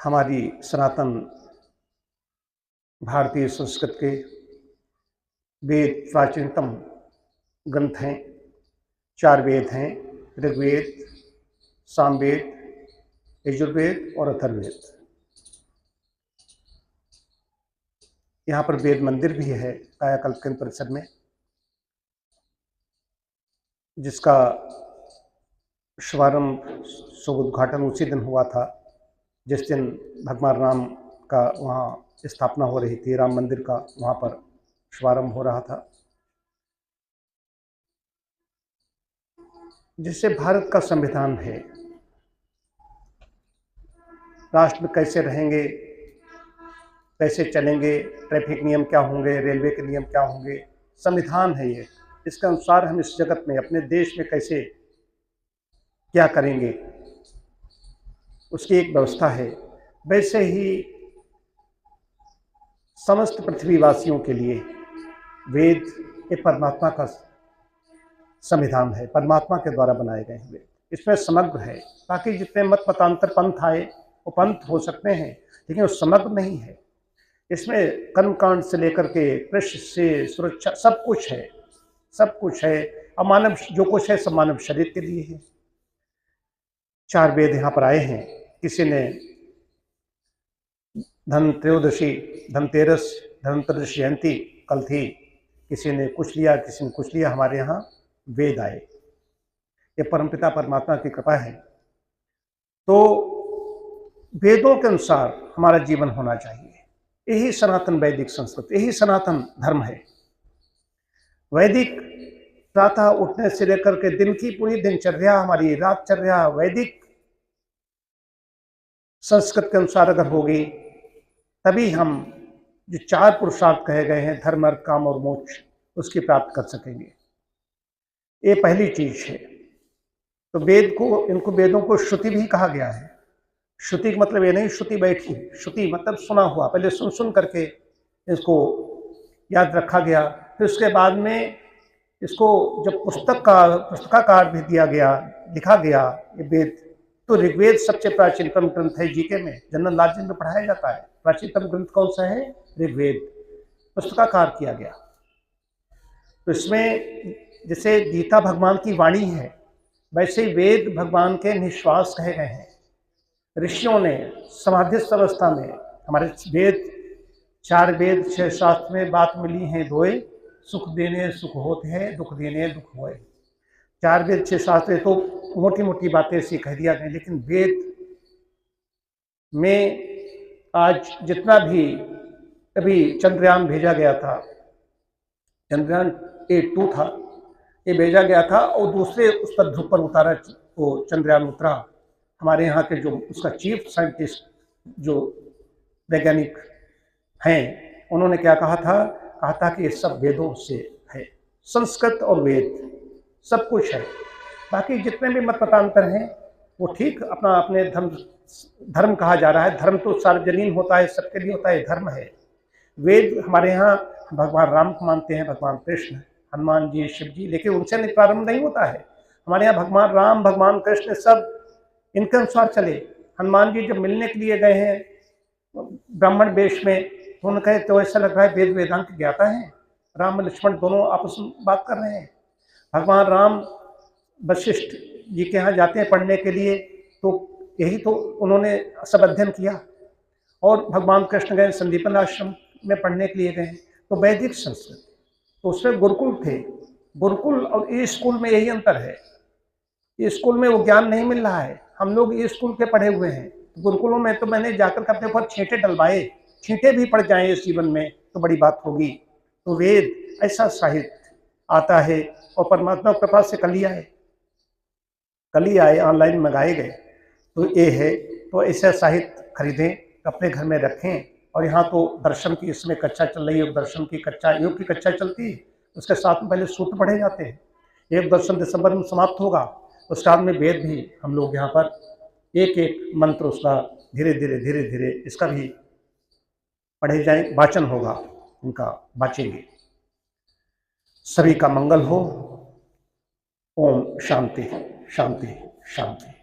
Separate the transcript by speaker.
Speaker 1: हमारी सनातन भारतीय संस्कृत के वेद प्राचीनतम ग्रंथ हैं। 4 वेद हैं, ऋग्वेद, सामवेद, यजुर्वेद और अथर्ववेद। यहाँ पर वेद मंदिर भी है कायाकल्प केंद्र परिसर में, जिसका शुभारंभ शुभ उद्घाटन उसी दिन हुआ था जिस दिन भगवान राम का वहाँ स्थापना हो रही थी। राम मंदिर का वहाँ पर शुभारंभ हो रहा था। जिससे भारत का संविधान है, राष्ट्र में कैसे रहेंगे, कैसे चलेंगे, ट्रैफिक नियम क्या होंगे, रेलवे के नियम क्या होंगे, संविधान है ये। इसके अनुसार हम इस जगत में अपने देश में कैसे क्या करेंगे, उसकी एक व्यवस्था है। वैसे ही समस्त पृथ्वीवासियों के लिए वेद एक परमात्मा का संविधान है, परमात्मा के द्वारा बनाए गए हैं वेद। इसमें समग्र है। बाकी जितने मत मतांतर पंथ आए वो पंथ हो सकते हैं, लेकिन वो समग्र नहीं है। इसमें कर्मकांड से लेकर के कृषि से सुरक्षा सब कुछ है, सब कुछ है। और मानव जो कुछ है सब मानव शरीर के लिए है। 4 वेद यहाँ पर आए हैं। किसी ने धनतेरस धनत्रयोदशी जयंती कल थी, किसी ने कुछ लिया, किसी ने कुछ लिया। हमारे यहाँ वेद आए। ये परमपिता परमात्मा की कृपा है। तो वेदों के अनुसार हमारा जीवन होना चाहिए। यही सनातन वैदिक संस्कृति, यही सनातन धर्म है। वैदिक प्रातः उठने से लेकर के दिन की पूरी दिनचर्या, हमारी रातचर्या वैदिक संस्कृत के अनुसार अगर होगी, तभी हम जो 4 पुरुषार्थ कहे गए हैं, धर्म अर्थ काम और मोक्ष, उसकी प्राप्त कर सकेंगे। ये पहली चीज है। तो वेद को, इनको वेदों को श्रुति भी कहा गया है। श्रुति का मतलब ये नहीं श्रुति बैठी, श्रुति मतलब सुना हुआ। पहले सुन सुन करके इसको याद रखा गया, फिर उसके बाद में इसको जब पुस्तकाकार भी दिया गया, लिखा गया ये वेद। तो ऋग्वेद सबसे प्राचीनतम ग्रंथ है। जीके में जनरल नॉलेज में पढ़ाया जाता है प्राचीनतम ग्रंथ कौन सा है, ऋग्वेद। पुस्तकाकार किया गया। तो इसमें जैसे गीता भगवान की वाणी है, वैसे ही वेद भगवान के निश्वास कहे गए हैं। ऋषियों ने समाधिस्थ अवस्था में हमारे वेद 4 वेद 6 शास्त्र में बात मिली है दोए, सुख देने सुख होते हैं, दुख देने दुख होए। 4 वेद 6 शास्त्र तो मोटी मोटी बातें ऐसी कह दिया गई, लेकिन वेद में आज जितना भी अभी चंद्रयान भेजा गया था, चंद्रयान A2 था, ये भेजा गया था और दूसरे उस पर ध्रुव पर उतारा, वो चंद्रयान उतरा। हमारे यहाँ के जो उसका चीफ साइंटिस्ट जो वैज्ञानिक हैं, उन्होंने क्या कहा था कि ये सब वेदों से है। संस्कृत और वेद सब कुछ है। बाकी जितने भी मत मतांतर हैं वो ठीक अपना अपने धर्म कहा जा रहा है। धर्म तो सार्वजनीन होता है, सबके लिए होता है, धर्म है। वेद हमारे यहाँ भगवान राम को मानते हैं, भगवान कृष्ण, हनुमान जी, शिव जी, लेकिन उनसे प्रारंभ नहीं होता है। हमारे यहाँ भगवान राम, भगवान कृष्ण सब इनके अनुसार चले। हनुमान जी जब मिलने के लिए गए हैं ब्राह्मण वेश में, तो उन्होंने कहे तो ऐसा लग रहा है वेद वेदांत ज्ञाता है। राम लक्ष्मण दोनों आपस में बात कर रहे हैं। भगवान राम वशिष्ठ जी के यहाँ जाते हैं पढ़ने के लिए, तो यही तो उन्होंने सब अध्ययन किया। और भगवान कृष्ण गए संदीपन आश्रम में पढ़ने के लिए गए। तो वैदिक संस्कृत, तो उसमें गुरुकुल थे। गुरुकुल और ई स्कूल में यही अंतर है। ई स्कूल में वो ज्ञान नहीं मिल रहा है, हम लोग ई स्कूल के पढ़े हुए हैं। गुरुकुलों में तो मैंने जाकर के अपने ऊपर छींटे डलवाए, छींटे भी पड़ जाएं इस जीवन में तो बड़ी बात होगी। तो वेद ऐसा साहित्य आता है और परमात्मा कृपा से कल ही आए, ऑनलाइन मंगाए गए। तो ये है, तो ऐसा साहित्य खरीदें, अपने घर में रखें। और यहाँ तो दर्शन की इसमें कक्षा चल रही है, दर्शन की कक्षा, योग की कक्षा चलती है, उसके साथ में पहले सूत्र पढ़े जाते हैं। एक दर्शन दिसंबर में समाप्त होगा, उसके बाद में वेद भी हम लोग यहाँ पर एक एक मंत्र उसका धीरे धीरे इसका भी पढ़े जाए, वाचन होगा, उनका वाचेंगे। सभी का मंगल हो। ओम शांति शांति शांति।